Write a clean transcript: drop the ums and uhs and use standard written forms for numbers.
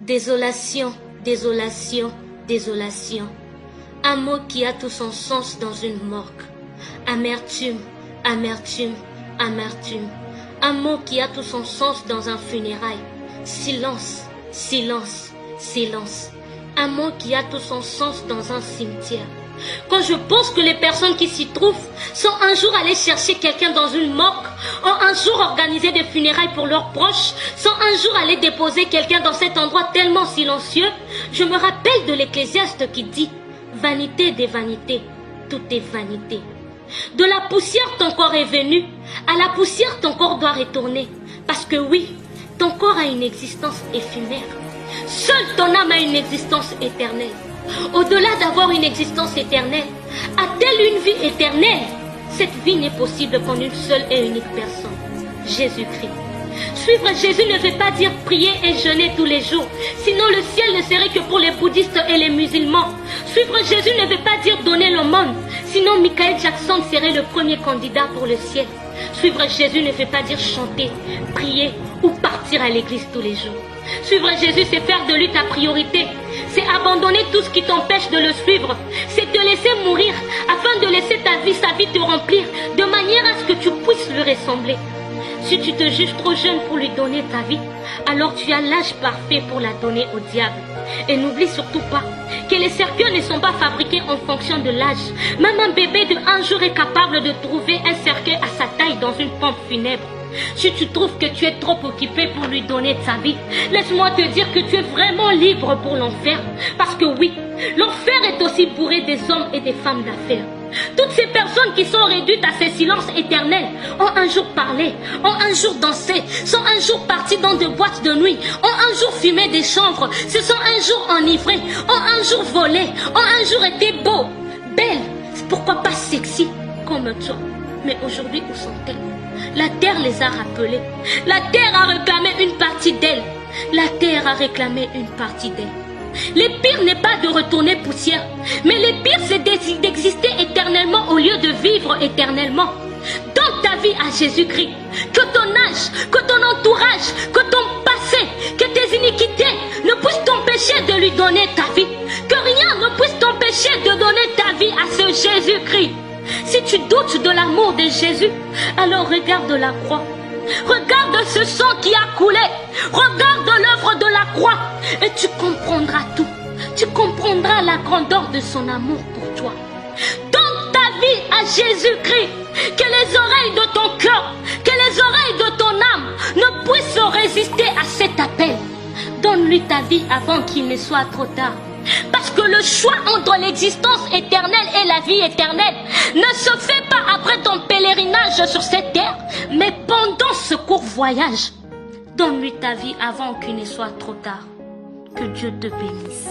Désolation, désolation, désolation. Un mot qui a tout son sens dans une morgue. Amertume, amertume, amertume. Un mot qui a tout son sens dans un funérail. Silence, silence, silence. Un mot qui a tout son sens dans un cimetière. Quand je pense que les personnes qui s'y trouvent sont un jour allées chercher quelqu'un dans une morgue, ont un jour organisé des funérailles pour leurs proches, sont un jour allées déposer quelqu'un dans cet endroit tellement silencieux, je me rappelle de l'Ecclésiaste qui dit « Vanité des vanités, tout est vanité ». De la poussière ton corps est venu, à la poussière ton corps doit retourner. Parce que oui, ton corps a une existence éphémère. Seule ton âme a une existence éternelle. Au-delà d'avoir une existence éternelle, a-t-elle une vie éternelle? Cette vie n'est possible qu'en une seule et unique personne, Jésus-Christ. Suivre Jésus ne veut pas dire prier et jeûner tous les jours, sinon le ciel ne serait que pour les bouddhistes et les musulmans. Suivre Jésus ne veut pas dire donner l'aumône, sinon Michael Jackson serait le premier candidat pour le ciel. Suivre Jésus ne veut pas dire chanter, prier ou partir à l'église tous les jours. Suivre Jésus, c'est faire de lui ta priorité. C'est abandonner tout ce qui t'empêche de le suivre. C'est te laisser mourir afin de laisser sa vie te remplir de manière à ce que tu puisses lui ressembler. Si tu te juges trop jeune pour lui donner ta vie, alors tu as l'âge parfait pour la donner au diable. Et n'oublie surtout pas que les cercueils ne sont pas fabriqués en fonction de l'âge. Même un bébé de 1 jour est capable de trouver un cercueil à sa taille dans une pompe funèbre. Si tu trouves que tu es trop occupé pour lui donner ta vie, laisse-moi te dire que tu es vraiment libre pour l'enfer. Parce que oui, l'enfer est aussi bourré des hommes et des femmes d'affaires. Toutes ces personnes qui sont réduites à ces silences éternels ont un jour parlé, ont un jour dansé, sont un jour partis dans des boîtes de nuit, ont un jour fumé des chanvres, se sont un jour enivrés, ont un jour volé, ont un jour été beaux, belles, pourquoi pas sexy comme toi. Mais aujourd'hui, où sont-elles? La terre les a rappelées. La terre a réclamé une partie d'elle. La terre a réclamé une partie d'elle. Le pire n'est pas de retourner poussière, mais le pire c'est d'exister éternellement au lieu de vivre éternellement. Donne ta vie à Jésus-Christ. Que ton âge, que ton entourage, que ton passé, que tes iniquités ne puissent t'empêcher de lui donner ta vie. Que rien ne puisse t'empêcher de donner ta vie à ce Jésus-Christ. Si tu doutes de l'amour de Jésus, alors regarde la croix. Regarde ce sang qui a coulé. Regarde l'œuvre de la croix. Et tu comprendras tout. Tu comprendras la grandeur de son amour pour toi. Donne ta vie à Jésus-Christ. Que les oreilles de ton cœur, que les oreilles de ton âme ne puissent résister à cet appel. Donne-lui ta vie avant qu'il ne soit trop tard. Parce que le choix entre l'existence éternelle et la vie éternelle ne se fait pas après ton pèlerinage sur cette terre, mais pendant ce court voyage. Donne-lui ta vie avant qu'il ne soit trop tard. Que Dieu te bénisse.